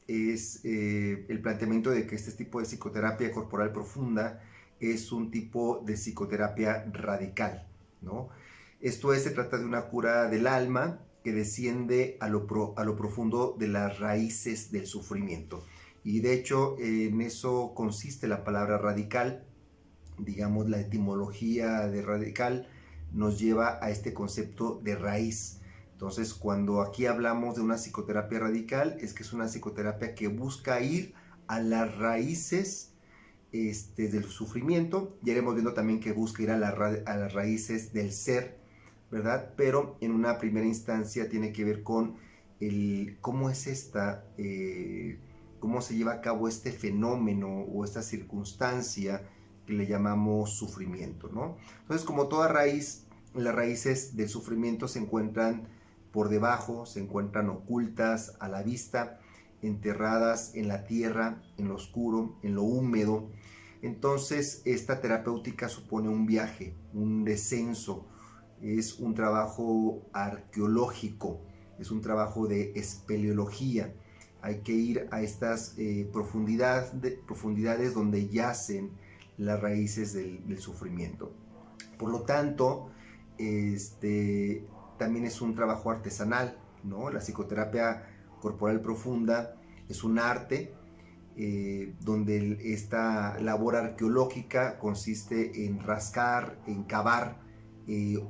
es el planteamiento de que este tipo de psicoterapia corporal profunda es un tipo de psicoterapia radical, ¿no? Esto es, se trata de una cura del alma que desciende a lo profundo de las raíces del sufrimiento. Y de hecho, en eso consiste la palabra radical. Digamos, la etimología de radical nos lleva a este concepto de raíz. Entonces, cuando aquí hablamos de una psicoterapia radical, es que es una psicoterapia que busca ir a las raíces del sufrimiento. Ya iremos viendo también que busca ir a las raíces del ser, ¿verdad? Pero en una primera instancia tiene que ver con cómo es cómo se lleva a cabo este fenómeno o esta circunstancia que le llamamos sufrimiento, ¿no? Entonces, como toda raíz, las raíces del sufrimiento se encuentran por debajo, se encuentran ocultas a la vista, enterradas en la tierra, en lo oscuro, en lo húmedo. Entonces, esta terapéutica supone un viaje, un descenso, es un trabajo arqueológico, es un trabajo de espeleología. Hay que ir a estas profundidades donde yacen las raíces del sufrimiento. Por lo tanto, también es un trabajo artesanal, ¿no? La psicoterapia corporal profunda es un arte donde esta labor arqueológica consiste en rascar, en cavar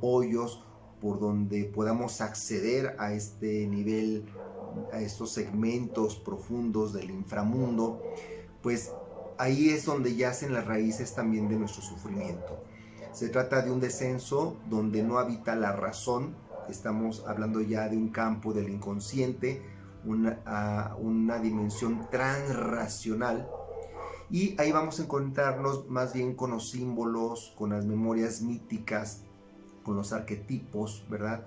hoyos por donde podamos acceder a este nivel, a estos segmentos profundos del inframundo, pues ahí es donde yacen las raíces también de nuestro sufrimiento. Se trata de un descenso donde no habita la razón, estamos hablando ya de un campo del inconsciente, una dimensión transracional, y ahí vamos a encontrarnos más bien con los símbolos, con las memorias míticas, con los arquetipos, ¿verdad?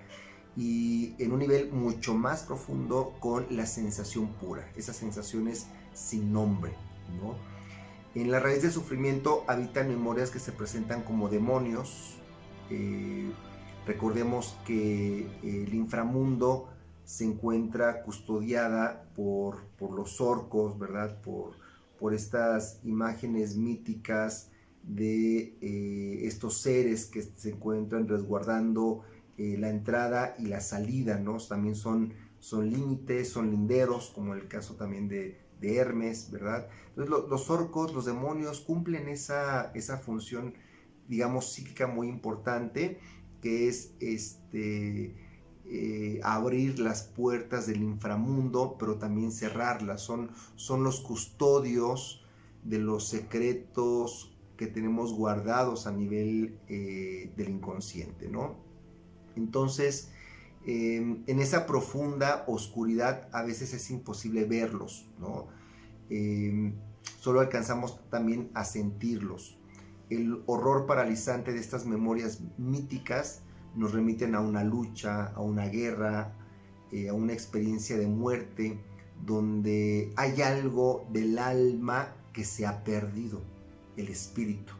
Y en un nivel mucho más profundo con la sensación pura, esas sensaciones sin nombre, ¿no? En la raíz del sufrimiento habitan memorias que se presentan como demonios. Recordemos que el inframundo se encuentra custodiada por los orcos, ¿verdad? Por estas imágenes míticas de estos seres que se encuentran resguardando la entrada y la salida, ¿no? También son límites, son linderos, como el caso también de Hermes, ¿verdad? Entonces los orcos, los demonios cumplen esa función, digamos, psíquica muy importante, que es abrir las puertas del inframundo, pero también cerrarlas. Son los custodios de los secretos que tenemos guardados a nivel del inconsciente, ¿no? Entonces, en esa profunda oscuridad a veces es imposible verlos, ¿no? Solo alcanzamos también a sentirlos. El horror paralizante de estas memorias míticas nos remiten a una lucha, a una guerra, a una experiencia de muerte, donde hay algo del alma que se ha perdido, el espíritu.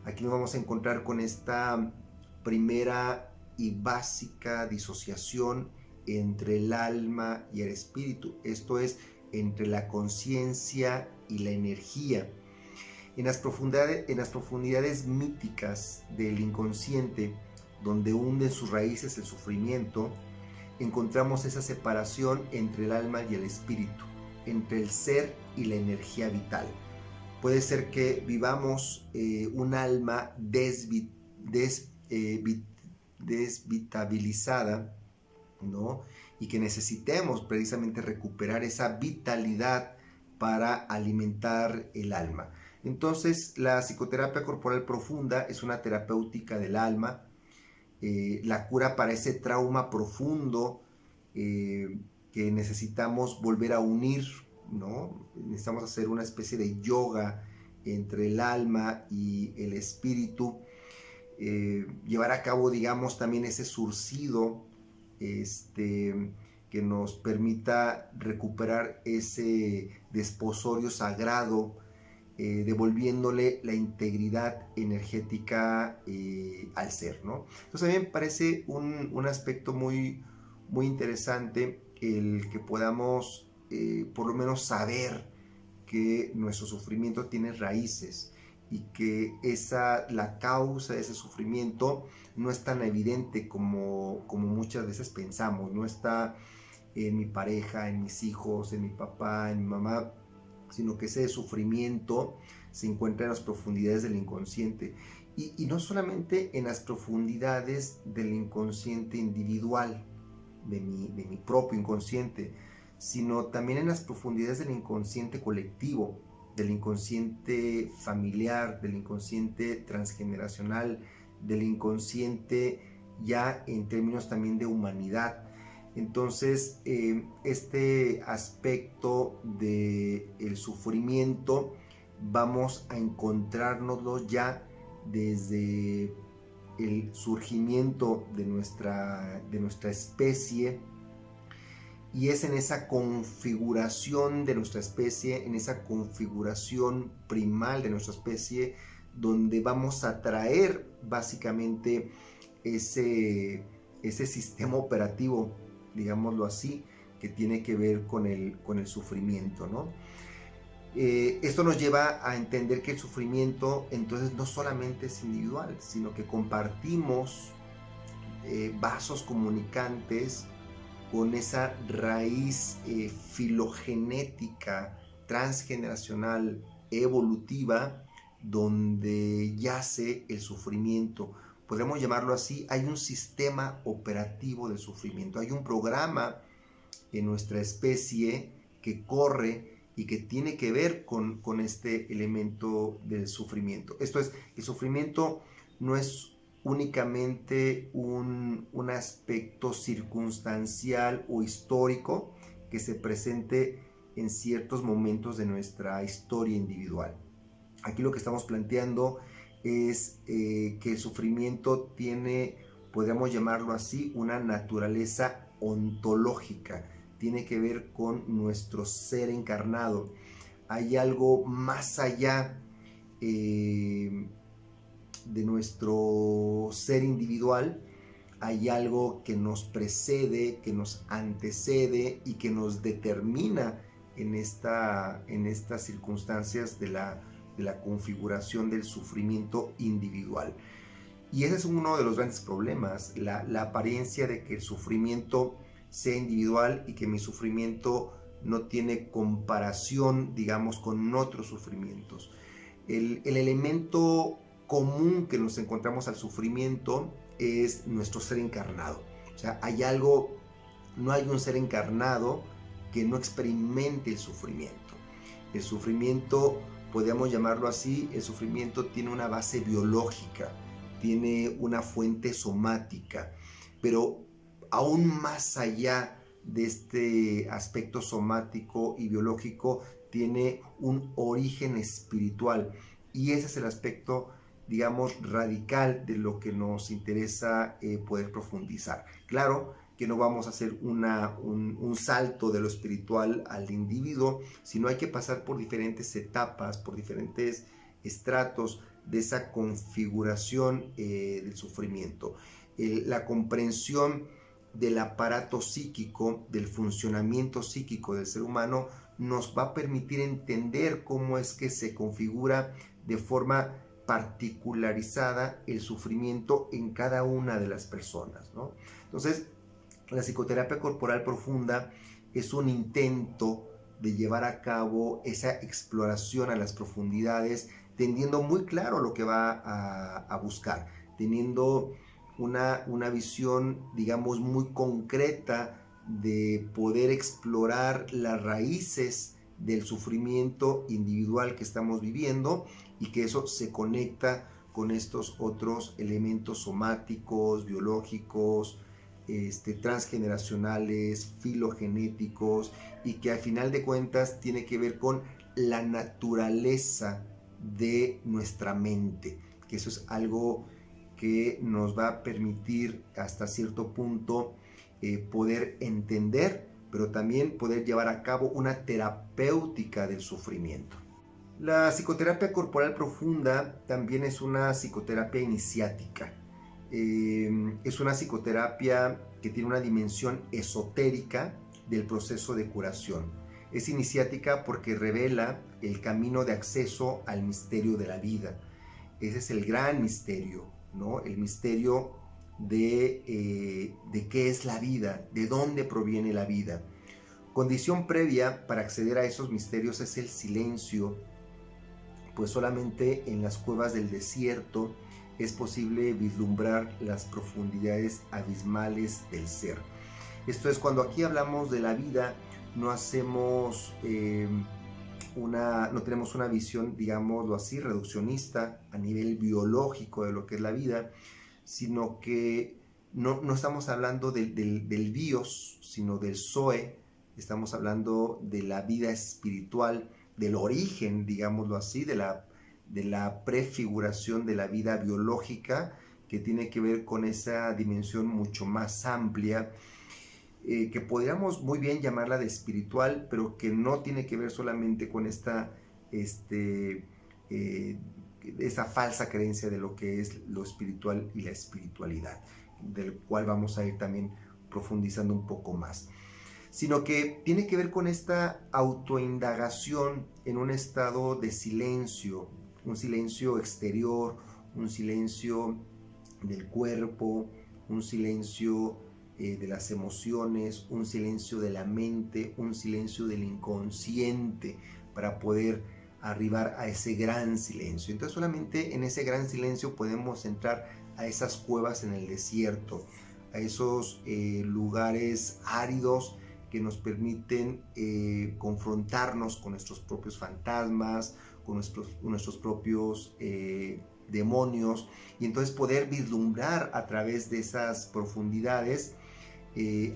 Aquí nos vamos a encontrar con esta primera y básica disociación entre el alma y el espíritu, esto es, entre la conciencia y la energía. En las profundidades míticas del inconsciente, donde hunde sus raíces el sufrimiento, encontramos esa separación entre el alma y el espíritu, entre el ser y la energía vital. Puede ser que vivamos un alma desvitabilizada, ¿no? Y que necesitemos precisamente recuperar esa vitalidad para alimentar el alma. Entonces, la psicoterapia corporal profunda es una terapéutica del alma, la cura para ese trauma profundo que necesitamos volver a unir, ¿no? Necesitamos hacer una especie de yoga entre el alma y el espíritu, llevar a cabo, digamos, también ese surcido que nos permita recuperar ese desposorio sagrado, devolviéndole la integridad energética al ser, ¿no? Entonces a mí me parece un aspecto muy, muy interesante el que podamos por lo menos saber que nuestro sufrimiento tiene raíces y que la causa de ese sufrimiento no es tan evidente como muchas veces pensamos. No está en mi pareja, en mis hijos, en mi papá, en mi mamá, sino que ese sufrimiento se encuentra en las profundidades del inconsciente. Y no solamente en las profundidades del inconsciente individual, de mi propio inconsciente, sino también en las profundidades del inconsciente colectivo, del inconsciente familiar, del inconsciente transgeneracional, del inconsciente ya en términos también de humanidad. Entonces, este aspecto del sufrimiento vamos a encontrárnoslo ya desde el surgimiento de nuestra especie, y es en esa configuración de nuestra especie, en esa configuración primal de nuestra especie, donde vamos a traer básicamente ese sistema operativo, digámoslo así, que tiene que ver con el sufrimiento, ¿no? Esto nos lleva a entender que el sufrimiento entonces no solamente es individual, sino que compartimos vasos comunicantes con esa raíz filogenética, transgeneracional, evolutiva, donde yace el sufrimiento. Podemos llamarlo así. Hay un sistema operativo del sufrimiento, hay un programa en nuestra especie que corre y que tiene que ver con este elemento del sufrimiento. Esto es, el sufrimiento no es únicamente un aspecto circunstancial o histórico que se presente en ciertos momentos de nuestra historia individual. Aquí lo que estamos planteando es que el sufrimiento tiene, podríamos llamarlo así, una naturaleza ontológica. Tiene que ver con nuestro ser encarnado. Hay algo más allá de nuestro ser individual. Hay algo que nos precede, que nos antecede y que nos determina en estas circunstancias de la configuración del sufrimiento individual. Y ese es uno de los grandes problemas, la apariencia de que el sufrimiento sea individual y que mi sufrimiento no tiene comparación, digamos, con otros sufrimientos. El elemento común que nos encontramos al sufrimiento es nuestro ser encarnado. O sea, no hay un ser encarnado que no experimente el sufrimiento. El sufrimiento, podríamos llamarlo así, el sufrimiento tiene una base biológica, tiene una fuente somática, pero aún más allá de este aspecto somático y biológico, tiene un origen espiritual. Y ese es el aspecto, digamos, radical de lo que nos interesa poder profundizar. Claro que no vamos a hacer un salto de lo espiritual al individuo, sino hay que pasar por diferentes etapas, por diferentes estratos de esa configuración del sufrimiento. La comprensión del aparato psíquico, del funcionamiento psíquico del ser humano, nos va a permitir entender cómo es que se configura de forma particularizada el sufrimiento en cada una de las personas, ¿no? Entonces, la psicoterapia corporal profunda es un intento de llevar a cabo esa exploración a las profundidades, teniendo muy claro lo que va a buscar, teniendo una visión, digamos, muy concreta de poder explorar las raíces del sufrimiento individual que estamos viviendo y que eso se conecta con estos otros elementos somáticos, biológicos, transgeneracionales, filogenéticos, y que al final de cuentas tiene que ver con la naturaleza de nuestra mente, que eso es algo que nos va a permitir hasta cierto punto poder entender, pero también poder llevar a cabo una terapéutica del sufrimiento. La psicoterapia corporal profunda también es una psicoterapia iniciática. Es una psicoterapia que tiene una dimensión esotérica del proceso de curación. Es iniciática porque revela el camino de acceso al misterio de la vida. Ese es el gran misterio, ¿no? El misterio de qué es la vida, de dónde proviene la vida. Condición previa para acceder a esos misterios es el silencio, pues solamente en las cuevas del desierto es posible vislumbrar las profundidades abismales del ser. Esto es, cuando aquí hablamos de la vida, no hacemos no tenemos una visión, digámoslo así, reduccionista a nivel biológico de lo que es la vida, sino que no estamos hablando del bios, sino del zoe. Estamos hablando de la vida espiritual, del origen, digámoslo así, de la prefiguración de la vida biológica, que tiene que ver con esa dimensión mucho más amplia, que podríamos muy bien llamarla de espiritual, pero que no tiene que ver solamente con esa falsa creencia de lo que es lo espiritual y la espiritualidad, del cual vamos a ir también profundizando un poco más, sino que tiene que ver con esta autoindagación en un estado de silencio, un silencio exterior, un silencio del cuerpo, un silencio de las emociones, un silencio de la mente, un silencio del inconsciente, para poder arribar a ese gran silencio. Entonces solamente en ese gran silencio podemos entrar a esas cuevas en el desierto, a esos lugares áridos que nos permiten confrontarnos con nuestros propios fantasmas, con nuestros propios demonios, y entonces poder vislumbrar a través de esas profundidades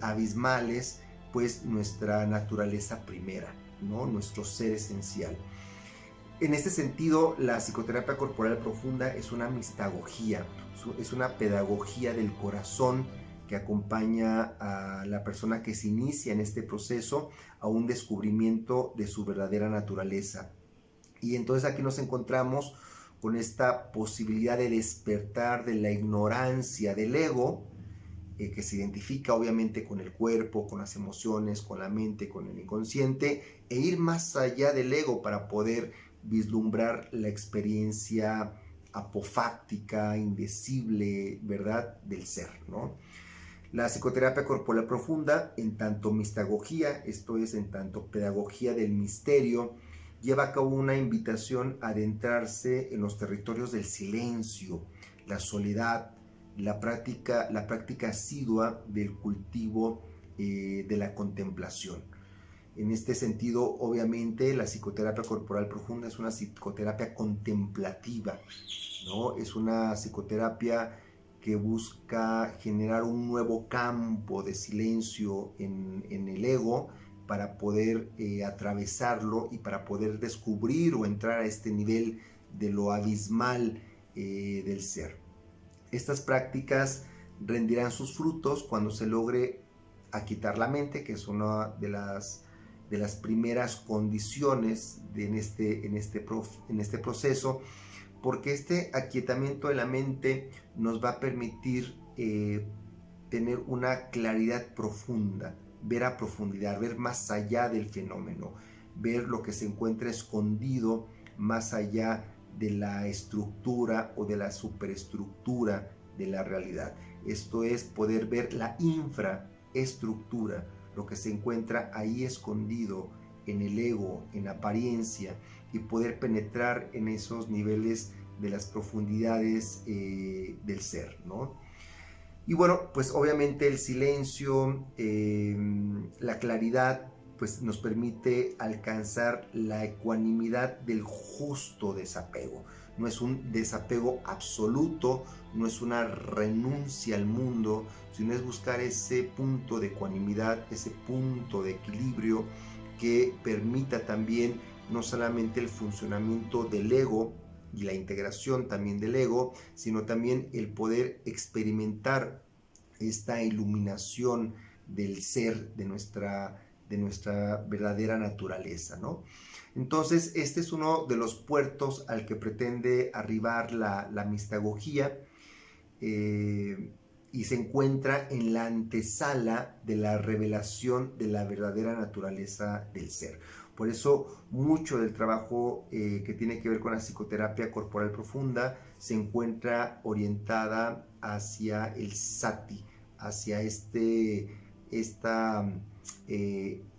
abismales, pues nuestra naturaleza primera, ¿no? Nuestro ser esencial. En este sentido, la psicoterapia corporal profunda es una mistagogía, es una pedagogía del corazón que acompaña a la persona que se inicia en este proceso a un descubrimiento de su verdadera naturaleza. Y entonces aquí nos encontramos con esta posibilidad de despertar de la ignorancia del ego, que se identifica obviamente con el cuerpo, con las emociones, con la mente, con el inconsciente, e ir más allá del ego para poder vislumbrar la experiencia apofáctica, indecible, ¿verdad?, del ser, ¿no? La psicoterapia corporal profunda, en tanto mistagogía, esto es, en tanto pedagogía del misterio, lleva a cabo una invitación a adentrarse en los territorios del silencio, la soledad, la práctica asidua del cultivo de la contemplación. En este sentido, obviamente, la psicoterapia corporal profunda es una psicoterapia contemplativa, ¿no? Es una psicoterapia que busca generar un nuevo campo de silencio en el ego, para poder atravesarlo y para poder descubrir o entrar a este nivel de lo abismal del ser. Estas prácticas rendirán sus frutos cuando se logre aquietar la mente, que es una de las primeras condiciones en este proceso, porque este aquietamiento de la mente nos va a permitir tener una claridad profunda, ver a profundidad, ver más allá del fenómeno, ver lo que se encuentra escondido más allá de la estructura o de la superestructura de la realidad. Esto es poder ver la infraestructura, lo que se encuentra ahí escondido en el ego, en apariencia, y poder penetrar en esos niveles de las profundidades del ser, ¿no? Y bueno, pues obviamente el silencio, la claridad, pues nos permite alcanzar la ecuanimidad del justo desapego. No es un desapego absoluto, no es una renuncia al mundo, sino es buscar ese punto de ecuanimidad, ese punto de equilibrio que permita también no solamente el funcionamiento del ego y la integración también del ego, sino también el poder experimentar esta iluminación del ser, de nuestra verdadera naturaleza, ¿no? Entonces, este es uno de los puertos al que pretende arribar la mistagogía, y y se encuentra en la antesala de la revelación de la verdadera naturaleza del ser. Por eso mucho del trabajo que tiene que ver con la psicoterapia corporal profunda se encuentra orientada hacia el sati, hacia esta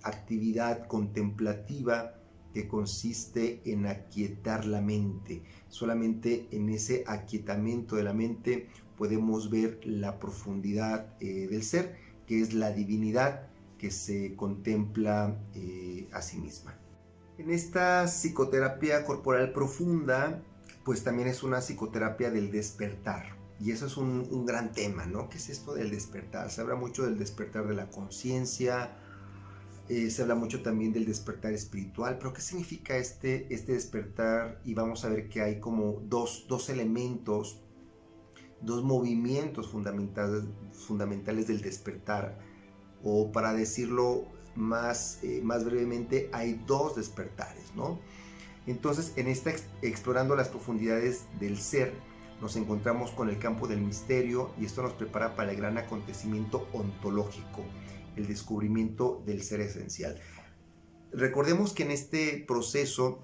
actividad contemplativa que consiste en aquietar la mente. Solamente en ese aquietamiento de la mente podemos ver la profundidad del ser, que es la divinidad que se contempla a sí misma. En esta psicoterapia corporal profunda, pues también es una psicoterapia del despertar. Y eso es un gran tema, ¿no? ¿Qué es esto del despertar? Se habla mucho del despertar de la conciencia, se habla mucho también del despertar espiritual, pero ¿qué significa este despertar? Y vamos a ver que hay como dos elementos, dos movimientos fundamentales del despertar, o para decirlo más brevemente, hay dos despertares, ¿no? Entonces, en esta explorando las profundidades del ser, nos encontramos con el campo del misterio, y esto nos prepara para el gran acontecimiento ontológico, el descubrimiento del ser esencial. Recordemos que en este proceso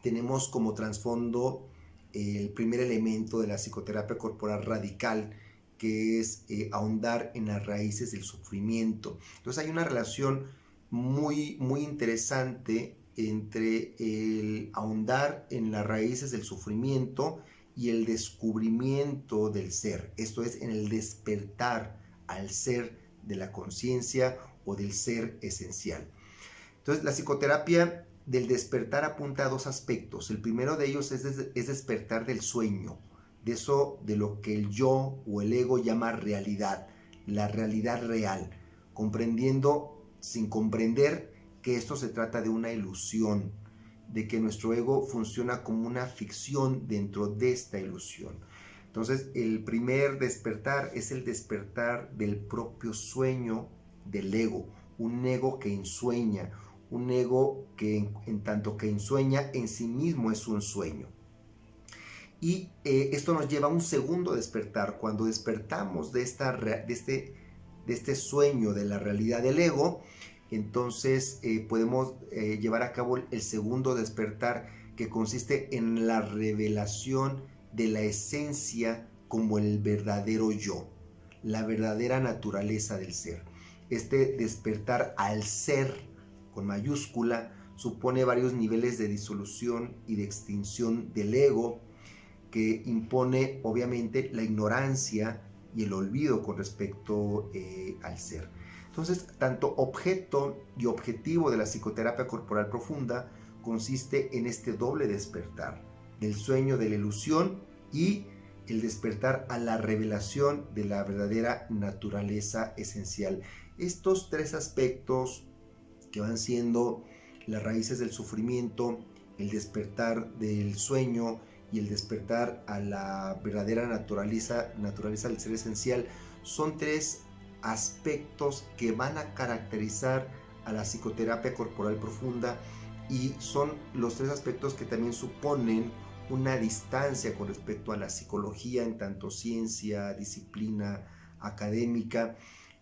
tenemos como trasfondo el primer elemento de la psicoterapia corporal radical, que es ahondar en las raíces del sufrimiento. Entonces hay una relación muy interesante entre el ahondar en las raíces del sufrimiento y el descubrimiento del ser. Esto es, en el despertar al ser de la conciencia o del ser esencial. Entonces, la psicoterapia del despertar apunta a dos aspectos. El primero de ellos es despertar del sueño, de eso de lo que el yo o el ego llama realidad, la realidad real, comprendiendo sin comprender que esto se trata de una ilusión, de que nuestro ego funciona como una ficción dentro de esta ilusión. Entonces, el primer despertar es el despertar del propio sueño del ego, un ego que ensueña, un ego que en tanto que ensueña en sí mismo es un sueño. Y esto nos lleva a un segundo despertar. Cuando despertamos de este sueño de la realidad del ego, entonces podemos llevar a cabo el segundo despertar, que consiste en la revelación de la esencia como el verdadero yo, la verdadera naturaleza del ser. Este despertar al ser con mayúscula supone varios niveles de disolución y de extinción del ego, que impone obviamente la ignorancia y el olvido con respecto al ser. Entonces, tanto objeto y objetivo de la psicoterapia corporal profunda consiste en este doble despertar, del sueño de la ilusión y el despertar a la revelación de la verdadera naturaleza esencial. Estos tres aspectos, que van siendo las raíces del sufrimiento, el despertar del sueño y el despertar a la verdadera naturaleza del ser esencial, son tres aspectos que van a caracterizar a la psicoterapia corporal profunda, y son los tres aspectos que también suponen una distancia con respecto a la psicología en tanto ciencia, disciplina académica,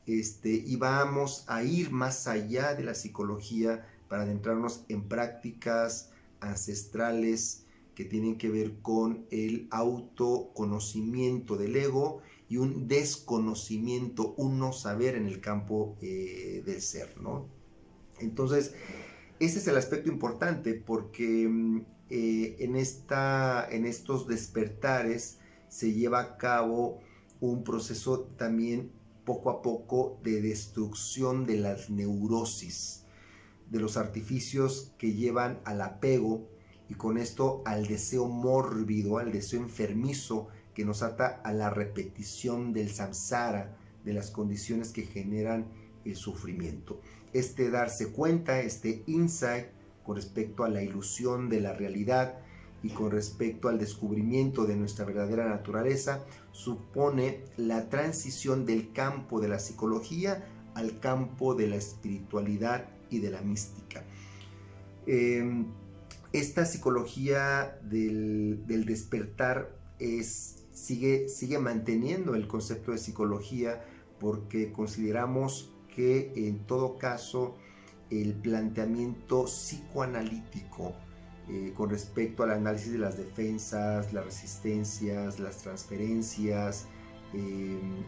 y vamos a ir más allá de la psicología para adentrarnos en prácticas ancestrales que tienen que ver con el autoconocimiento del ego y un desconocimiento, un no saber en el campo del ser, ¿no? Entonces, ese es el aspecto importante, porque en estos despertares se lleva a cabo un proceso también poco a poco de destrucción de las neurosis, de los artificios que llevan al apego, y con esto al deseo mórbido, al deseo enfermizo que nos ata a la repetición del samsara, de las condiciones que generan el sufrimiento. Este darse cuenta, este insight con respecto a la ilusión de la realidad y con respecto al descubrimiento de nuestra verdadera naturaleza, supone la transición del campo de la psicología al campo de la espiritualidad y de la mística. Esta psicología del despertar sigue manteniendo el concepto de psicología, porque consideramos que en todo caso el planteamiento psicoanalítico con respecto al análisis de las defensas, las resistencias, las transferencias,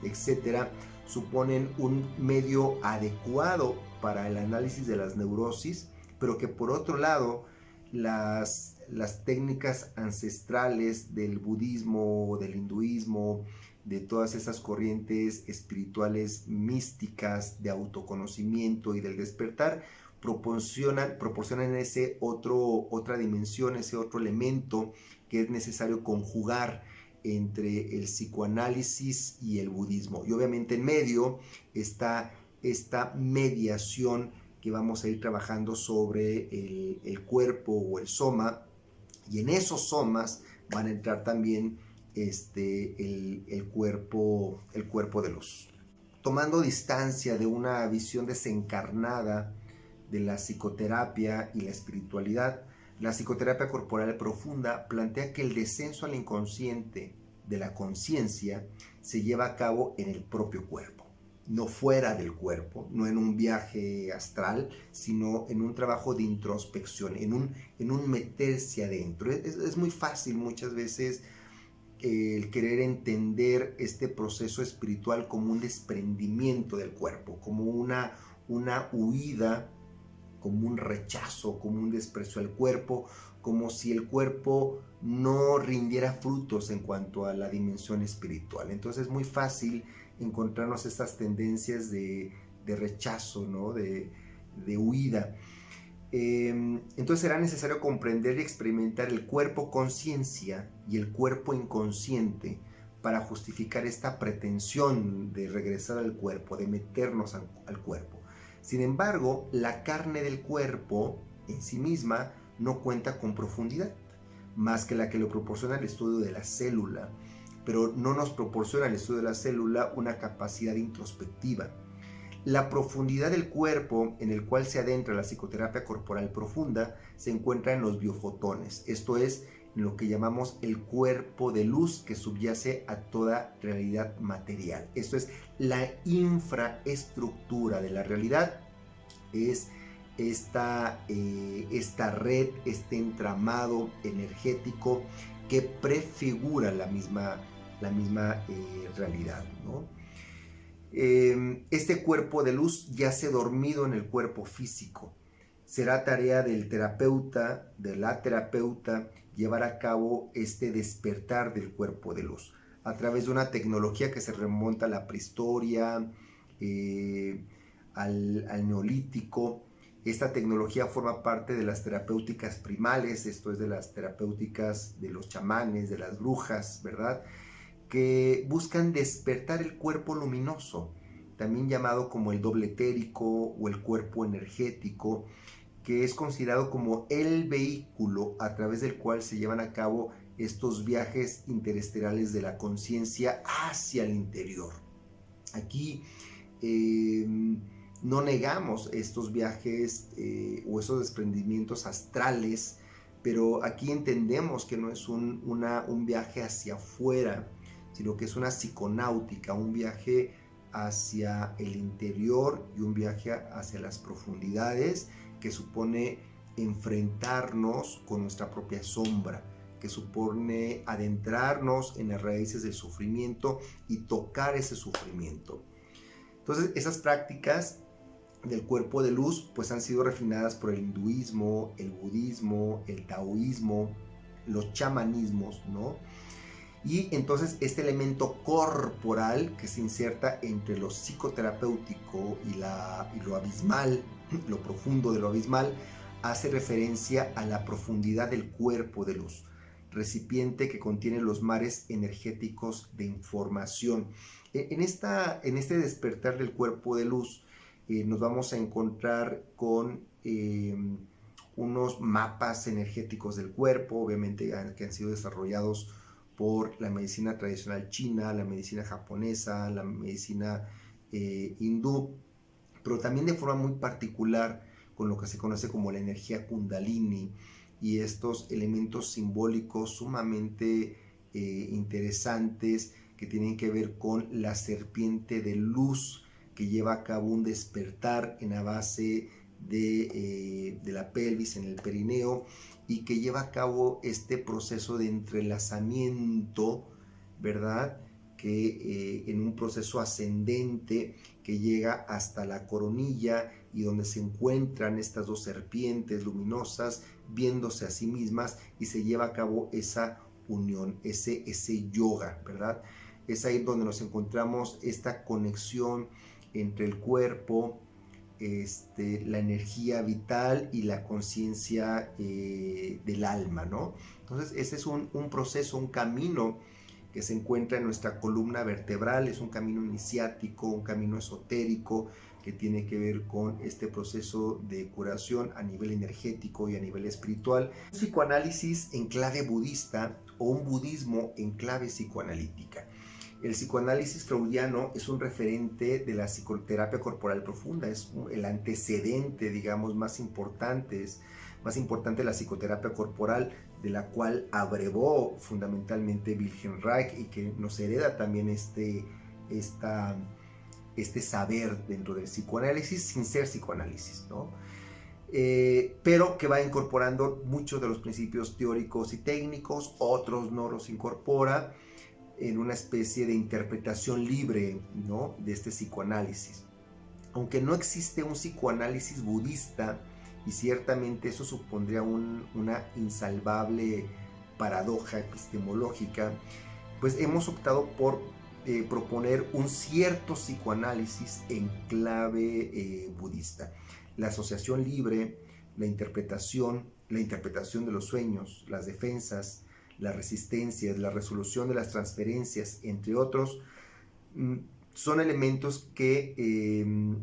etcétera, suponen un medio adecuado para el análisis de las neurosis, pero que por otro lado las técnicas ancestrales del budismo, del hinduismo, de todas esas corrientes espirituales místicas de autoconocimiento y del despertar, proporcionan otra dimensión, ese otro elemento que es necesario conjugar entre el psicoanálisis y el budismo. Y obviamente en medio está esta mediación que vamos a ir trabajando sobre el cuerpo o el soma, y en esos somas van a entrar también el cuerpo de luz. Tomando distancia de una visión desencarnada de la psicoterapia y la espiritualidad, la psicoterapia corporal profunda plantea que el descenso al inconsciente de la conciencia se lleva a cabo en el propio cuerpo, no fuera del cuerpo, no en un viaje astral, sino en un trabajo de introspección, en un meterse adentro. Es muy fácil muchas veces el querer entender este proceso espiritual como un desprendimiento del cuerpo, como una huida, como un rechazo, como un desprecio al cuerpo, como si el cuerpo no rindiera frutos en cuanto a la dimensión espiritual. Entonces es muy fácil encontrarnos estas tendencias de rechazo, ¿no? de huida. Entonces será necesario comprender y experimentar el cuerpo conciencia y el cuerpo inconsciente para justificar esta pretensión de regresar al cuerpo, de meternos al cuerpo. Sin embargo, la carne del cuerpo en sí misma no cuenta con profundidad, más que la que lo proporciona el estudio de la célula, pero no nos proporciona el estudio de la célula una capacidad introspectiva. La profundidad del cuerpo en el cual se adentra la psicoterapia corporal profunda se encuentra en los biofotones, esto es, en lo que llamamos el cuerpo de luz que subyace a toda realidad material. Esto es, la infraestructura de la realidad es esta red, este entramado energético que prefigura la misma realidad, ¿no? Este cuerpo de luz yace dormido en el cuerpo físico. Será tarea del terapeuta, de la terapeuta, llevar a cabo este despertar del cuerpo de luz a través de una tecnología que se remonta a la prehistoria, al neolítico. Esta tecnología forma parte de las terapéuticas primales, esto es, de las terapéuticas de los chamanes, de las brujas, ¿verdad?, que buscan despertar el cuerpo luminoso, también llamado como el doble etérico o el cuerpo energético, que es considerado como el vehículo a través del cual se llevan a cabo estos viajes interesterales de la conciencia hacia el interior. Aquí no negamos estos viajes o esos desprendimientos astrales, pero aquí entendemos que no es un viaje hacia afuera, sino que es una psiconáutica, un viaje hacia el interior y un viaje hacia las profundidades, que supone enfrentarnos con nuestra propia sombra, que supone adentrarnos en las raíces del sufrimiento y tocar ese sufrimiento. Entonces, esas prácticas del cuerpo de luz pues han sido refinadas por el hinduismo, el budismo, el taoísmo, los chamanismos, ¿no? Y entonces este elemento corporal que se inserta entre lo psicoterapéutico y lo abismal, lo profundo de lo abismal, hace referencia a la profundidad del cuerpo de luz, recipiente que contiene los mares energéticos de información. En este despertar del cuerpo de luz nos vamos a encontrar con unos mapas energéticos del cuerpo, obviamente que han sido desarrollados por la medicina tradicional china, la medicina japonesa, la medicina hindú, pero también de forma muy particular con lo que se conoce como la energía kundalini y estos elementos simbólicos sumamente interesantes que tienen que ver con la serpiente de luz, que lleva a cabo un despertar en la base de la pelvis, en el perineo, y que lleva a cabo este proceso de entrelazamiento, ¿verdad? Que en un proceso ascendente que llega hasta la coronilla, y donde se encuentran estas dos serpientes luminosas viéndose a sí mismas, y se lleva a cabo esa unión, ese yoga, ¿verdad? Es ahí donde nos encontramos esta conexión entre el cuerpo, la energía vital y la conciencia del alma, ¿no? Entonces ese es un proceso, un camino que se encuentra en nuestra columna vertebral, es un camino iniciático, un camino esotérico que tiene que ver con este proceso de curación a nivel energético y a nivel espiritual. Un psicoanálisis en clave budista o un budismo en clave psicoanalítica. El psicoanálisis freudiano es un referente de la psicoterapia corporal profunda, es el antecedente, digamos, más importante de la psicoterapia corporal, de la cual abrevó fundamentalmente Wilhelm Reich, y que nos hereda también este saber dentro del psicoanálisis sin ser psicoanálisis, ¿no? Pero que va incorporando muchos de los principios teóricos y técnicos, otros no los incorpora, en una especie de interpretación libre, ¿no?, de este psicoanálisis. Aunque no existe un psicoanálisis budista, y ciertamente eso supondría una insalvable paradoja epistemológica, pues hemos optado por proponer un cierto psicoanálisis en clave budista. La asociación libre, la interpretación de los sueños, las defensas, las resistencias, la resolución de las transferencias, entre otros, son elementos que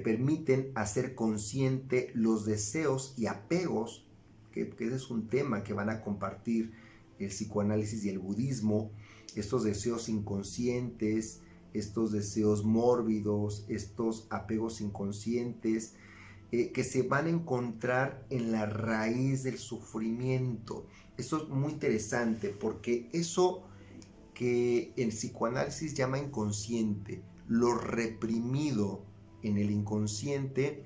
permiten hacer consciente los deseos y apegos, que ese es un tema que van a compartir el psicoanálisis y el budismo, estos deseos inconscientes, estos deseos mórbidos, estos apegos inconscientes, que se van a encontrar en la raíz del sufrimiento. Esto es muy interesante, porque eso que el psicoanálisis llama inconsciente, lo reprimido en el inconsciente,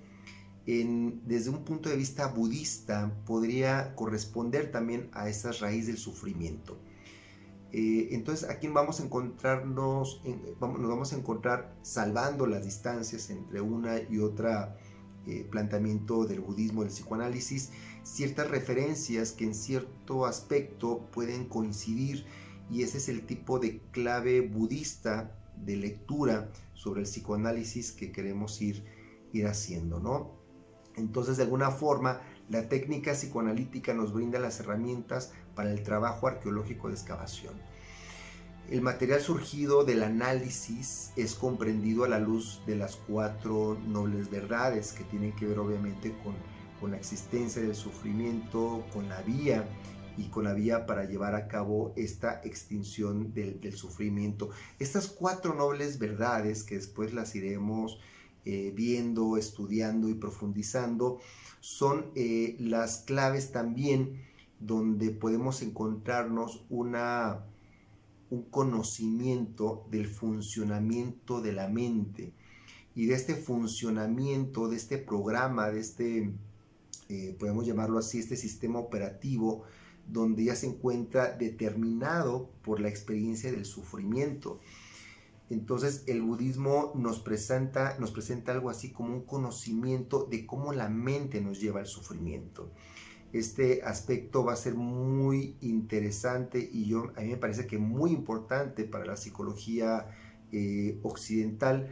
desde un punto de vista budista, podría corresponder también a esa raíz del sufrimiento. Entonces aquí nos vamos a encontrar, salvando las distancias entre una y otra planteamiento del budismo, del psicoanálisis, ciertas referencias que en cierto aspecto pueden coincidir, y ese es el tipo de clave budista de lectura sobre el psicoanálisis que queremos ir haciendo, ¿no? Entonces, de alguna forma, la técnica psicoanalítica nos brinda las herramientas para el trabajo arqueológico de excavación. El material surgido del análisis es comprendido a la luz de las 4 nobles verdades, que tienen que ver obviamente con la existencia del sufrimiento, con la vía para llevar a cabo esta extinción del sufrimiento. Estas 4 nobles verdades, que después las iremos viendo, estudiando y profundizando, son las claves también donde podemos encontrarnos un conocimiento del funcionamiento de la mente, y de este funcionamiento, de este programa, de podemos llamarlo así, este sistema operativo, donde ya se encuentra determinado por la experiencia del sufrimiento. Entonces el budismo nos presenta algo así como un conocimiento de cómo la mente nos lleva al sufrimiento. Este aspecto va a ser muy interesante, y a mí me parece que muy importante para la psicología occidental,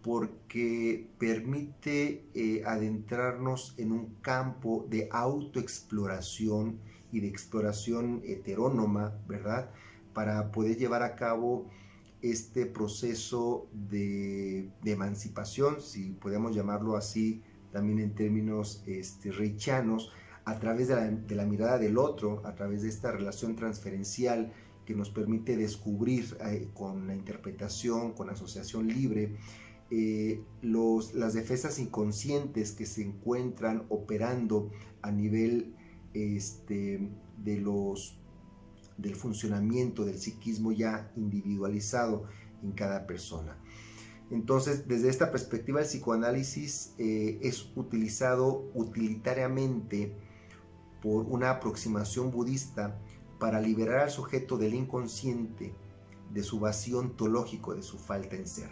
porque permite adentrarnos en un campo de autoexploración y de exploración heterónoma, ¿verdad?, para poder llevar a cabo este proceso de emancipación, si podemos llamarlo así, también en términos reichianos, a través de la mirada del otro, a través de esta relación transferencial que nos permite descubrir con la interpretación, con la asociación libre, las defensas inconscientes que se encuentran operando a nivel de del funcionamiento del psiquismo ya individualizado en cada persona. Entonces, desde esta perspectiva, el psicoanálisis es utilizado utilitariamente por una aproximación budista para liberar al sujeto del inconsciente, de su vacío ontológico, de su falta en ser.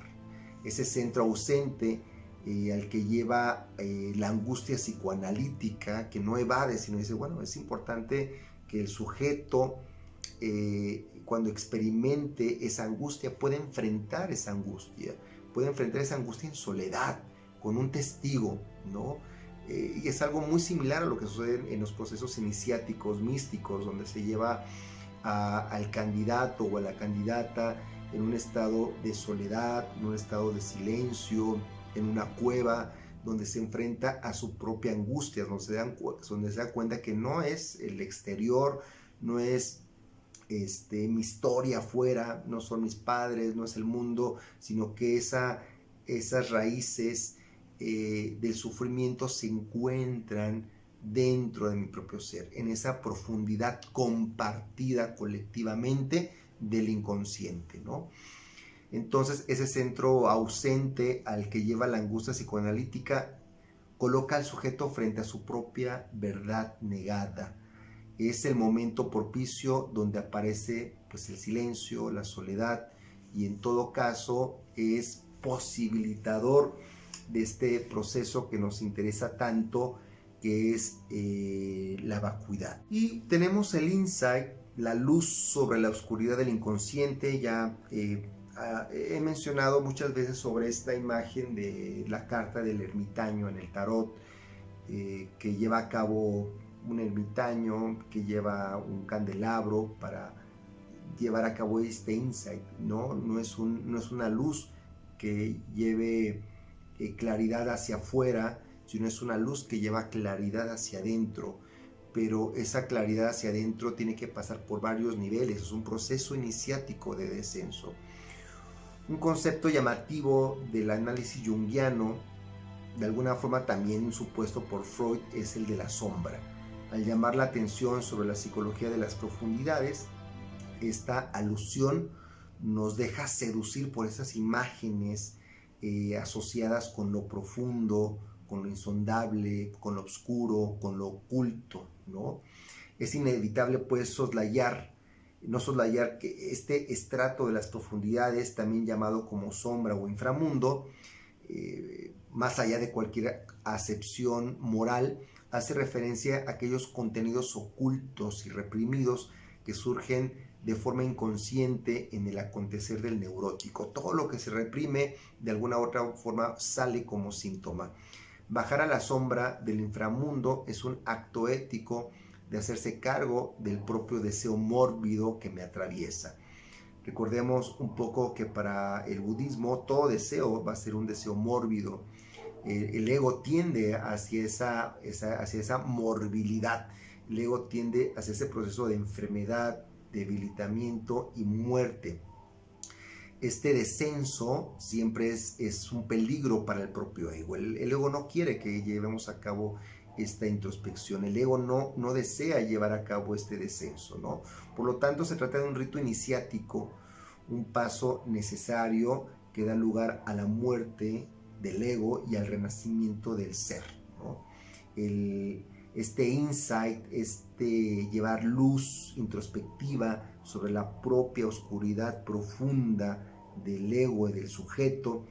Ese centro ausente al que lleva la angustia psicoanalítica, que no evade, sino dice, bueno, es importante que el sujeto, cuando experimente esa angustia, pueda enfrentar esa angustia en soledad, con un testigo, ¿no? Y es algo muy similar a lo que sucede en los procesos iniciáticos místicos, donde se lleva al candidato o a la candidata en un estado de soledad, en un estado de silencio, en una cueva, donde se enfrenta a su propia angustia, donde se da cuenta que no es el exterior, no es mi historia afuera, no son mis padres, no es el mundo, sino que esas raíces del sufrimiento se encuentran dentro de mi propio ser, en esa profundidad compartida colectivamente del inconsciente, ¿no? Entonces, ese centro ausente al que lleva la angustia psicoanalítica coloca al sujeto frente a su propia verdad negada. Es el momento propicio donde aparece pues, el silencio, la soledad, y en todo caso es posibilitador de este proceso que nos interesa tanto, que es la vacuidad. Y tenemos el insight, la luz sobre la oscuridad del inconsciente. Ya he mencionado muchas veces sobre esta imagen de la carta del ermitaño en el tarot, que lleva a cabo un ermitaño, que lleva un candelabro para llevar a cabo este insight, ¿no? No es una luz que lleve claridad hacia afuera, sino es una luz que lleva claridad hacia adentro. Pero esa claridad hacia adentro tiene que pasar por varios niveles, es un proceso iniciático de descenso. Un concepto llamativo del análisis junguiano, de alguna forma también supuesto por Freud, es el de la sombra. Al llamar la atención sobre la psicología de las profundidades, esta alusión nos deja seducir por esas imágenes asociadas con lo profundo, con lo insondable, con lo oscuro, con lo oculto, ¿no? Es inevitable pues no soslayar que este estrato de las profundidades, también llamado como sombra o inframundo, más allá de cualquier acepción moral, hace referencia a aquellos contenidos ocultos y reprimidos que surgen de forma inconsciente en el acontecer del neurótico. Todo lo que se reprime de alguna u otra forma sale como síntoma. Bajar a la sombra del inframundo es un acto ético de hacerse cargo del propio deseo mórbido que me atraviesa. Recordemos un poco que para el budismo todo deseo va a ser un deseo mórbido. El ego tiende hacia esa morbilidad. El ego tiende hacia ese proceso de enfermedad, debilitamiento y muerte. Este descenso siempre es un peligro para el propio ego. El ego no quiere que llevemos a cabo esta introspección. El ego no desea llevar a cabo este descenso, ¿no? Por lo tanto, se trata de un rito iniciático, un paso necesario que da lugar a la muerte del ego y al renacimiento del ser, ¿no? Este insight, llevar luz introspectiva sobre la propia oscuridad profunda del ego y del sujeto,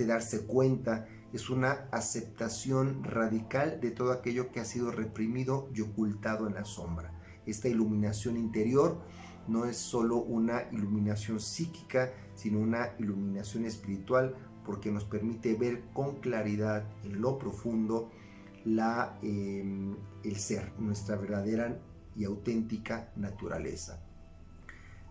darse cuenta, es una aceptación radical de todo aquello que ha sido reprimido y ocultado en la sombra. Esta iluminación interior no es solo una iluminación psíquica, sino una iluminación espiritual, porque nos permite ver con claridad en lo profundo el ser, nuestra verdadera y auténtica naturaleza.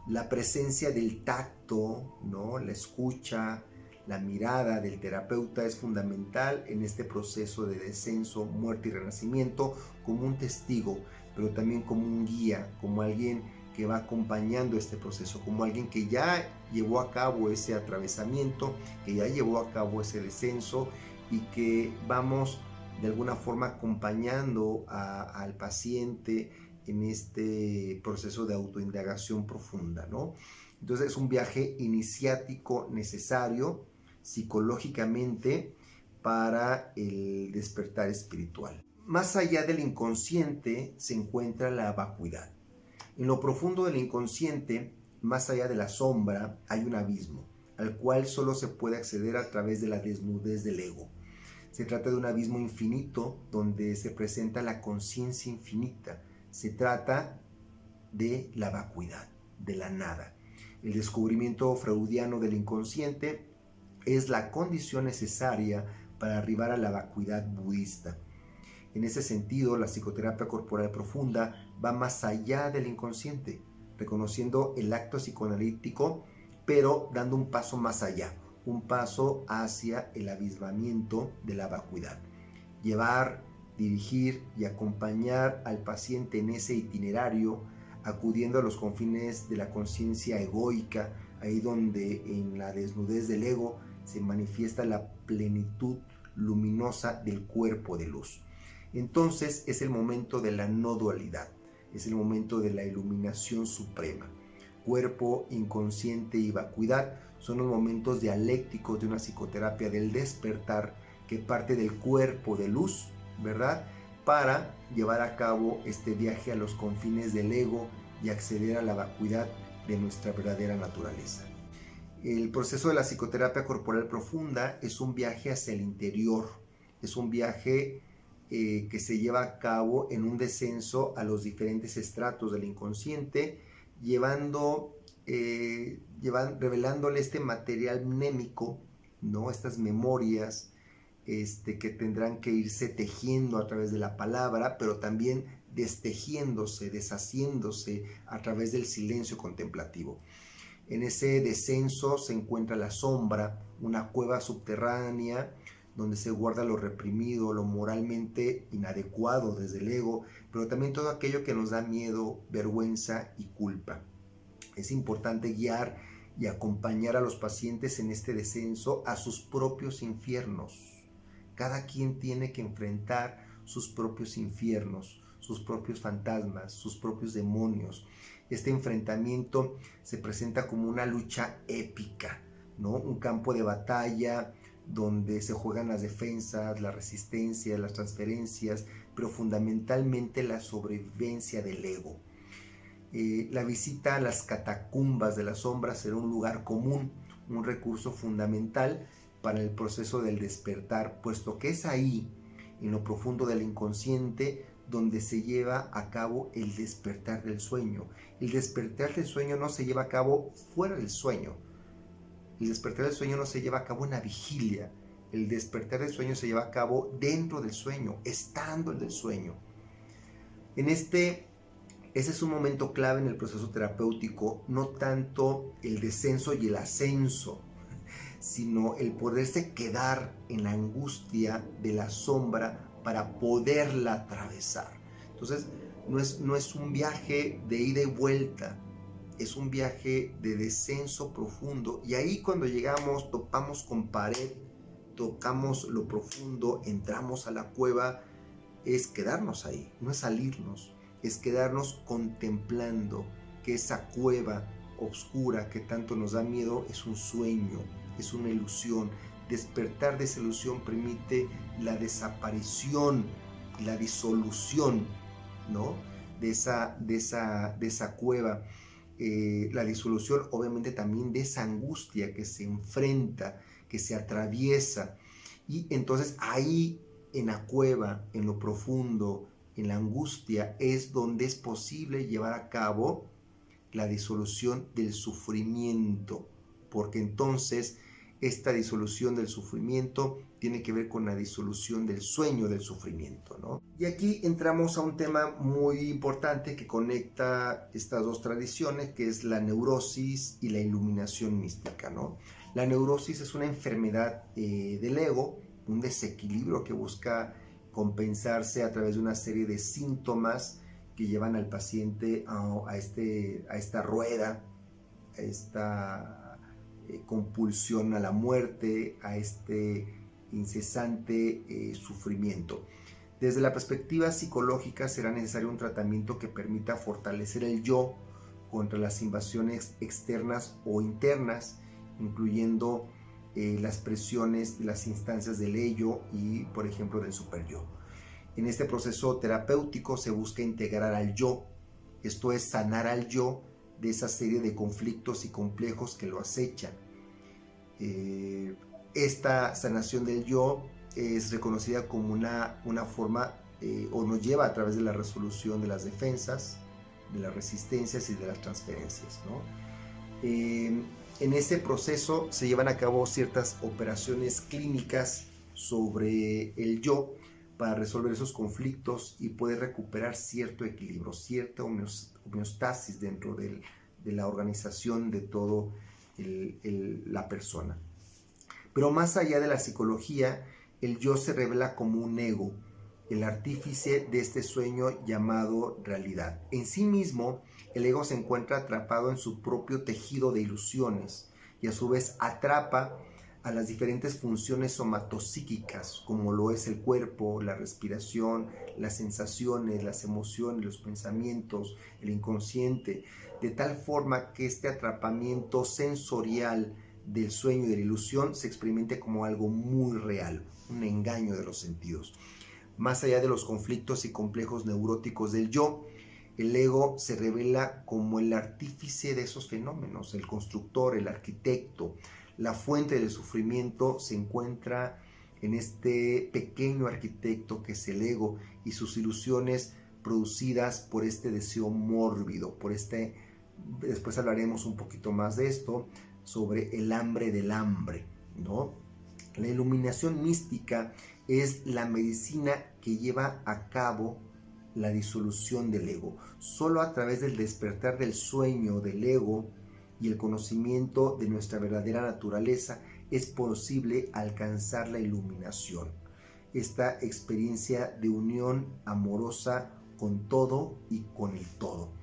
La presencia del tacto, ¿no? La escucha, la mirada del terapeuta es fundamental en este proceso de descenso, muerte y renacimiento, como un testigo, pero también como un guía, como alguien que va acompañando este proceso, como alguien que ya llevó a cabo ese atravesamiento, que ya llevó a cabo ese descenso, y que vamos de alguna forma acompañando al paciente en este proceso de autoindagación profunda, ¿no? Entonces es un viaje iniciático necesario psicológicamente para el despertar espiritual. Más allá del inconsciente se encuentra la vacuidad. En lo profundo del inconsciente, más allá de la sombra, hay un abismo, al cual solo se puede acceder a través de la desnudez del ego. Se trata de un abismo infinito donde se presenta la conciencia infinita. Se trata de la vacuidad, de la nada. El descubrimiento freudiano del inconsciente es la condición necesaria para arribar a la vacuidad budista. En ese sentido, la psicoterapia corporal profunda va más allá del inconsciente, reconociendo el acto psicoanalítico, pero dando un paso más allá, un paso hacia el abismamiento de la vacuidad. Llevar, dirigir y acompañar al paciente en ese itinerario, acudiendo a los confines de la conciencia egoica, ahí donde en la desnudez del ego se manifiesta la plenitud luminosa del cuerpo de luz. Entonces es el momento de la no dualidad, es el momento de la iluminación suprema. Cuerpo, inconsciente y vacuidad son los momentos dialécticos de una psicoterapia del despertar que parte del cuerpo de luz, ¿verdad?, para llevar a cabo este viaje a los confines del ego y acceder a la vacuidad de nuestra verdadera naturaleza. El proceso de la psicoterapia corporal profunda es un viaje hacia el interior, es un viaje que se lleva a cabo en un descenso a los diferentes estratos del inconsciente, revelándole este material mnémico, ¿no?, estas memorias que tendrán que irse tejiendo a través de la palabra, pero también destejiéndose, deshaciéndose a través del silencio contemplativo. En ese descenso se encuentra la sombra, una cueva subterránea donde se guarda lo reprimido, lo moralmente inadecuado desde el ego, pero también todo aquello que nos da miedo, vergüenza y culpa. Es importante guiar y acompañar a los pacientes en este descenso a sus propios infiernos. Cada quien tiene que enfrentar sus propios infiernos, sus propios fantasmas, sus propios demonios. Este enfrentamiento se presenta como una lucha épica, ¿no? Un campo de batalla donde se juegan las defensas, la resistencia, las transferencias, pero fundamentalmente la sobrevivencia del ego. La visita a las catacumbas de la sombra será un lugar común, un recurso fundamental para el proceso del despertar, puesto que es ahí, en lo profundo del inconsciente, donde se lleva a cabo el despertar del sueño. El despertar del sueño no se lleva a cabo fuera del sueño. El despertar del sueño no se lleva a cabo en la vigilia. El despertar del sueño se lleva a cabo dentro del sueño, estando en el sueño. Ese es un momento clave en el proceso terapéutico, no tanto el descenso y el ascenso, sino el poderse quedar en la angustia de la sombra para poderla atravesar. Entonces, no es un viaje de ida y vuelta, es un viaje de descenso profundo. Y ahí cuando llegamos, topamos con pared, tocamos lo profundo, entramos a la cueva, es quedarnos ahí, no es salirnos, es quedarnos contemplando que esa cueva oscura que tanto nos da miedo es un sueño, es una ilusión. Despertar de esa ilusión permite la desaparición, la disolución, ¿no?, de esa cueva. La disolución obviamente también de esa angustia que se enfrenta, que se atraviesa. Y entonces ahí en la cueva, en lo profundo, en la angustia, es donde es posible llevar a cabo la disolución del sufrimiento, porque entonces esta disolución del sufrimiento tiene que ver con la disolución del sueño del sufrimiento, ¿no? Y aquí entramos a un tema muy importante que conecta estas dos tradiciones, que es la neurosis y la iluminación mística, ¿no? La neurosis es una enfermedad del ego, un desequilibrio que busca compensarse a través de una serie de síntomas que llevan al paciente a esta rueda, a esta compulsión a la muerte, a este incesante sufrimiento. Desde la perspectiva psicológica será necesario un tratamiento que permita fortalecer el yo contra las invasiones externas o internas, incluyendo las presiones de las instancias del ello y, por ejemplo, del superyo. En este proceso terapéutico se busca integrar al yo, esto es sanar al yo de esa serie de conflictos y complejos que lo acechan. Esta sanación del yo es reconocida como una forma o nos lleva a través de la resolución de las defensas, de las resistencias y de las transferencias, ¿no? En este proceso se llevan a cabo ciertas operaciones clínicas sobre el yo para resolver esos conflictos y poder recuperar cierto equilibrio, cierta homeostasis dentro de la organización de todo la persona. Pero más allá de la psicología, el yo se revela como un ego, el artífice de este sueño llamado realidad. En sí mismo, el ego se encuentra atrapado en su propio tejido de ilusiones y a su vez atrapa a las diferentes funciones somatopsíquicas, como lo es el cuerpo, la respiración, las sensaciones, las emociones, los pensamientos, el inconsciente, de tal forma que este atrapamiento sensorial del sueño y de la ilusión se experimente como algo muy real, un engaño de los sentidos. Más allá de los conflictos y complejos neuróticos del yo, el ego se revela como el artífice de esos fenómenos, el constructor, el arquitecto. La fuente del sufrimiento se encuentra en este pequeño arquitecto que es el ego y sus ilusiones producidas por este deseo mórbido, después hablaremos un poquito más de esto, sobre el hambre del hambre, ¿no? La iluminación mística es la medicina que lleva a cabo la disolución del ego. Solo a través del despertar del sueño del ego y el conocimiento de nuestra verdadera naturaleza es posible alcanzar la iluminación. Esta experiencia de unión amorosa con todo y con el todo.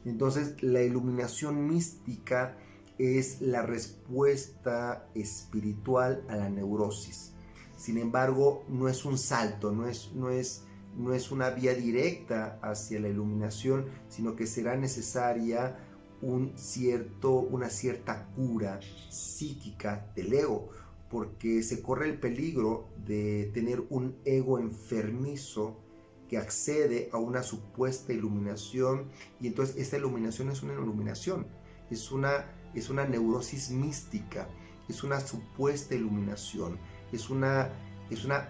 Entonces, la iluminación mística es la respuesta espiritual a la neurosis. Sin embargo, no es un salto, no es una vía directa hacia la iluminación, sino que será necesaria una cierta cura psíquica del ego, porque se corre el peligro de tener un ego enfermizo que accede a una supuesta iluminación, y entonces esta iluminación es una iluminación, es una neurosis mística, es una supuesta iluminación, es una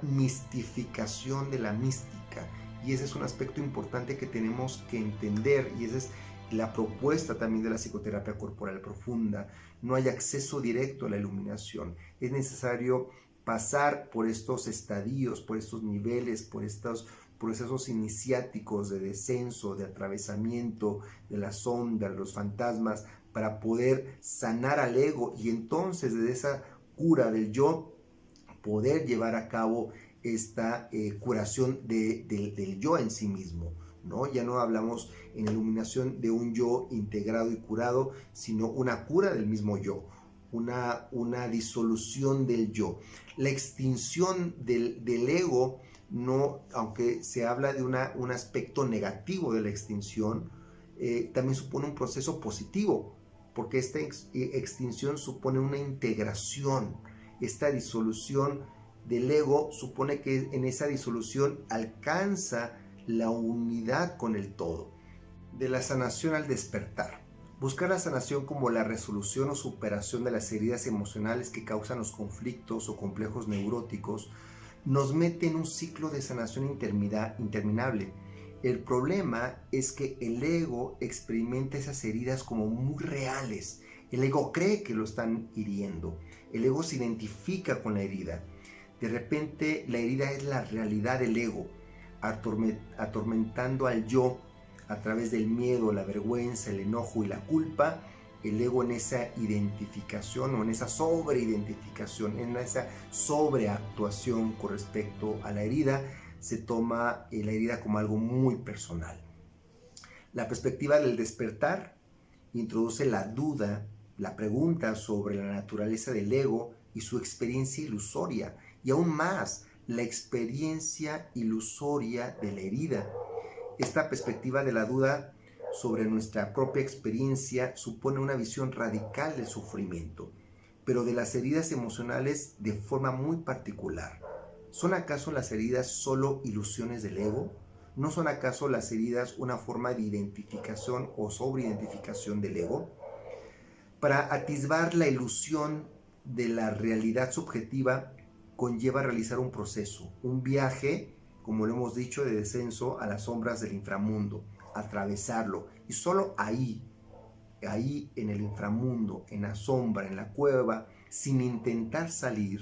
mistificación de la mística, y ese es un aspecto importante que tenemos que entender, y esa es la propuesta también de la psicoterapia corporal profunda. No hay acceso directo a la iluminación, es necesario pasar por estos estadios, por estos niveles, por estos procesos iniciáticos de descenso, de atravesamiento de las sombras, los fantasmas, para poder sanar al ego y entonces desde esa cura del yo poder llevar a cabo esta curación del yo en sí mismo, ¿no? Ya no hablamos en iluminación de un yo integrado y curado, sino una cura del mismo yo, una disolución del yo. La extinción del ego, no, aunque se habla de un aspecto negativo de la extinción, también supone un proceso positivo, porque esta extinción supone una integración. Esta disolución del ego supone que en esa disolución alcanza la unidad con el todo. De la sanación al despertar. Buscar la sanación como la resolución o superación de las heridas emocionales que causan los conflictos o complejos neuróticos nos mete en un ciclo de sanación interminable. El problema es que el ego experimenta esas heridas como muy reales. El ego cree que lo están hiriendo. El ego se identifica con la herida. De repente la herida es la realidad del ego, atormentando al yo a través del miedo, la vergüenza, el enojo y la culpa. El ego en esa identificación o en esa sobreidentificación, en esa sobreactuación con respecto a la herida, se toma la herida como algo muy personal. La perspectiva del despertar introduce la duda, la pregunta sobre la naturaleza del ego y su experiencia ilusoria, y aún más, la experiencia ilusoria de la herida. Esta perspectiva de la duda sobre nuestra propia experiencia supone una visión radical del sufrimiento, pero de las heridas emocionales de forma muy particular. ¿Son acaso las heridas solo ilusiones del ego? ¿No son acaso las heridas una forma de identificación o sobreidentificación del ego? Para atisbar la ilusión de la realidad subjetiva conlleva realizar un proceso, un viaje, como lo hemos dicho, de descenso a las sombras del inframundo, atravesarlo. Y solo ahí en el inframundo, en la sombra, en la cueva, sin intentar salir,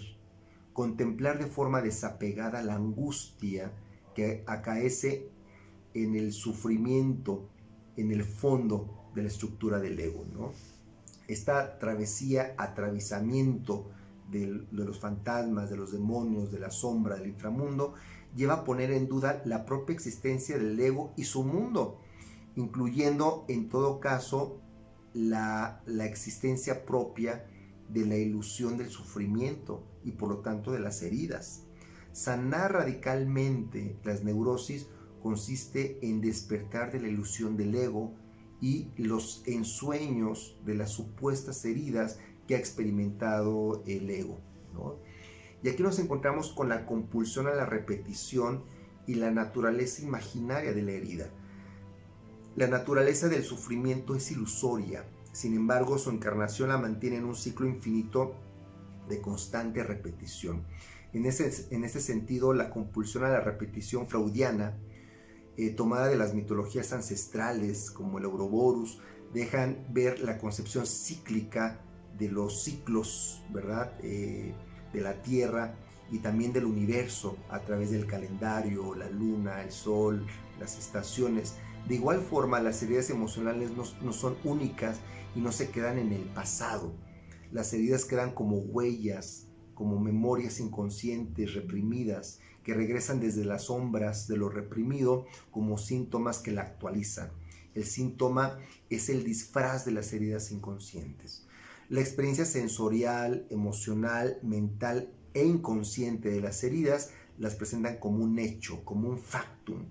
contemplar de forma desapegada la angustia que acaece en el sufrimiento, en el fondo de la estructura del ego, ¿no? Esta travesía, atravesamiento de los fantasmas, de los demonios, de la sombra, del inframundo, lleva a poner en duda la propia existencia del ego y su mundo, incluyendo en todo caso la existencia propia de la ilusión del sufrimiento y por lo tanto de las heridas. Sanar radicalmente las neurosis consiste en despertar de la ilusión del ego y los ensueños de las supuestas heridas que ha experimentado el ego, ¿no? Y aquí nos encontramos con la compulsión a la repetición y la naturaleza imaginaria de la herida. La naturaleza del sufrimiento es ilusoria, sin embargo su encarnación la mantiene en un ciclo infinito de constante repetición. En este sentido, la compulsión a la repetición freudiana, tomada de las mitologías ancestrales como el Ouroboros, dejan ver la concepción cíclica de los ciclos, ¿verdad? De la Tierra y también del universo a través del calendario, la luna, el sol, las estaciones. De igual forma, las heridas emocionales no son únicas y no se quedan en el pasado. Las heridas quedan como huellas, como memorias inconscientes, reprimidas, que regresan desde las sombras de lo reprimido como síntomas que la actualizan. El síntoma es el disfraz de las heridas inconscientes. La experiencia sensorial, emocional, mental e inconsciente de las heridas las presentan como un hecho, como un factum,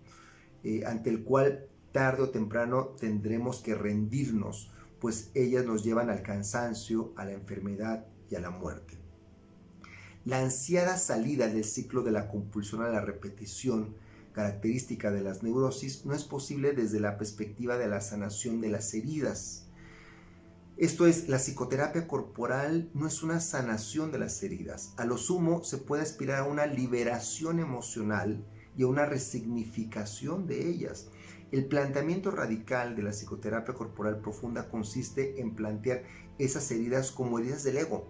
ante el cual tarde o temprano tendremos que rendirnos, pues ellas nos llevan al cansancio, a la enfermedad y a la muerte. La ansiada salida del ciclo de la compulsión a la repetición, característica de las neurosis, no es posible desde la perspectiva de la sanación de las heridas. Esto es, la psicoterapia corporal no es una sanación de las heridas. A lo sumo se puede aspirar a una liberación emocional y a una resignificación de ellas. El planteamiento radical de la psicoterapia corporal profunda consiste en plantear esas heridas como heridas del ego,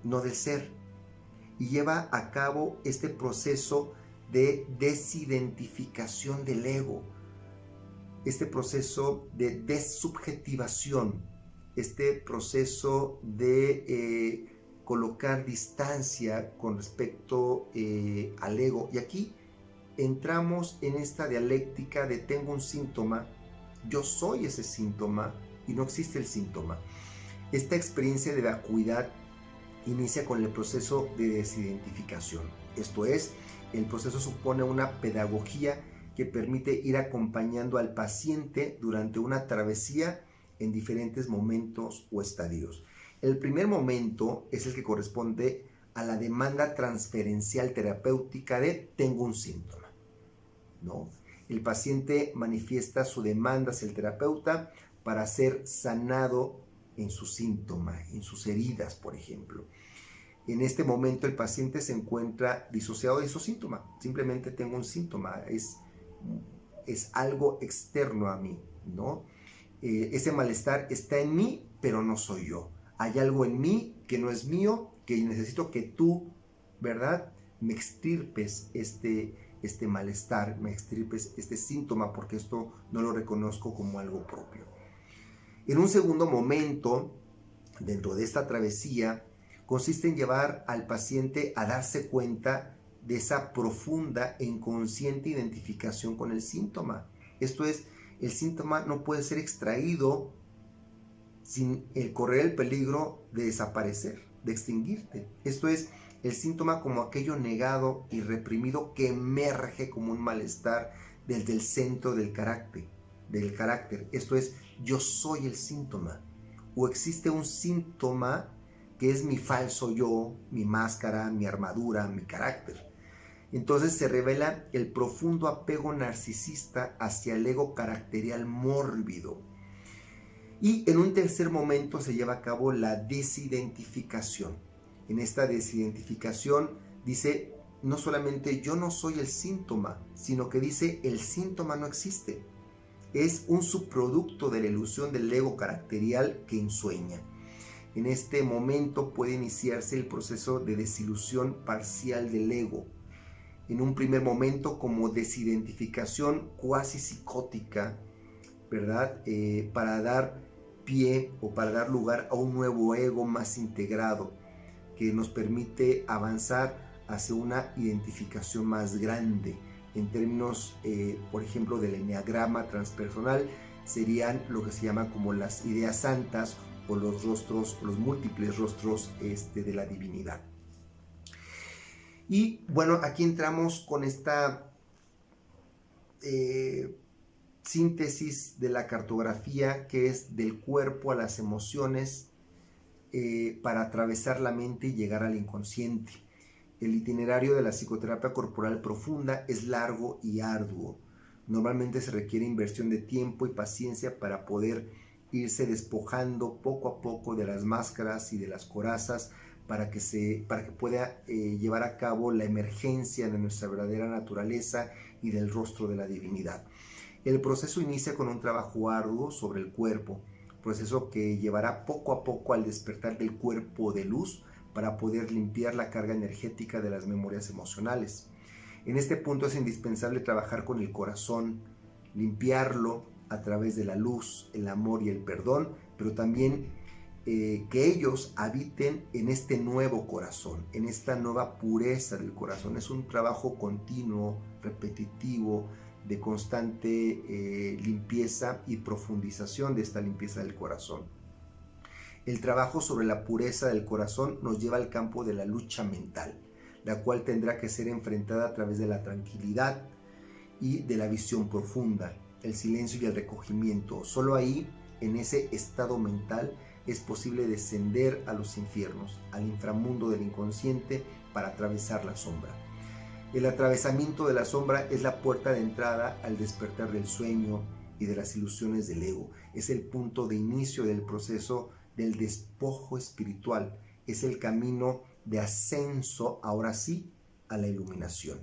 no del ser, y lleva a cabo este proceso de desidentificación del ego, este proceso de desubjetivación, este proceso de colocar distancia con respecto al ego. Y aquí entramos en esta dialéctica de tengo un síntoma, yo soy ese síntoma y no existe el síntoma. Esta experiencia de vacuidad inicia con el proceso de desidentificación. Esto es, el proceso supone una pedagogía que permite ir acompañando al paciente durante una travesía en diferentes momentos o estadios. El primer momento es el que corresponde a la demanda transferencial terapéutica de tengo un síntoma, ¿no? El paciente manifiesta su demanda hacia el terapeuta para ser sanado en su síntoma, en sus heridas, por ejemplo. En este momento el paciente se encuentra disociado de su síntoma. Simplemente tengo un síntoma, es algo externo a mí, ¿no? Ese malestar está en mí, pero no soy yo. Hay algo en mí que no es mío, que necesito que tú, ¿verdad?, me extirpes este malestar, me extirpes este síntoma, porque esto no lo reconozco como algo propio. En un segundo momento, dentro de esta travesía, consiste en llevar al paciente a darse cuenta de esa profunda e inconsciente identificación con el síntoma. Esto es, el síntoma no puede ser extraído sin correr el peligro de desaparecer, de extinguirte. Esto es, El síntoma como aquello negado y reprimido que emerge como un malestar desde el centro del carácter. Esto es, yo soy el síntoma. O existe un síntoma que es mi falso yo, mi máscara, mi armadura, mi carácter. Entonces se revela el profundo apego narcisista hacia el ego caracterial mórbido. Y en un tercer momento se lleva a cabo la desidentificación. En esta desidentificación dice, no solamente yo no soy el síntoma, sino que dice el síntoma no existe. Es un subproducto de la ilusión del ego caracterial que ensueña. En este momento puede iniciarse el proceso de desilusión parcial del ego. En un primer momento como desidentificación cuasi psicótica, ¿verdad? Para dar pie o para dar lugar a un nuevo ego más integrado que nos permite avanzar hacia una identificación más grande. En términos, por ejemplo, del enneagrama transpersonal, serían lo que se llama como las ideas santas o los rostros, los múltiples rostros de la divinidad. Y bueno, aquí entramos con esta síntesis de la cartografía, que es del cuerpo a las emociones, para atravesar la mente y llegar al inconsciente. El itinerario de la psicoterapia corporal profunda es largo y arduo. Normalmente se requiere inversión de tiempo y paciencia para poder irse despojando poco a poco de las máscaras y de las corazas para que pueda llevar a cabo la emergencia de nuestra verdadera naturaleza y del rostro de la divinidad. El proceso inicia con un trabajo arduo sobre el cuerpo, proceso que llevará poco a poco al despertar del cuerpo de luz para poder limpiar la carga energética de las memorias emocionales. En este punto es indispensable trabajar con el corazón, limpiarlo a través de la luz, el amor y el perdón, pero también que ellos habiten en este nuevo corazón, en esta nueva pureza del corazón. Es un trabajo continuo, repetitivo, de constante limpieza y profundización de esta limpieza del corazón. El trabajo sobre la pureza del corazón nos lleva al campo de la lucha mental, la cual tendrá que ser enfrentada a través de la tranquilidad y de la visión profunda, el silencio y el recogimiento. Solo ahí, en ese estado mental, es posible descender a los infiernos, al inframundo del inconsciente, para atravesar la sombra. El atravesamiento de la sombra es la puerta de entrada al despertar del sueño y de las ilusiones del ego. Es el punto de inicio del proceso del despojo espiritual. Es el camino de ascenso, ahora sí, a la iluminación.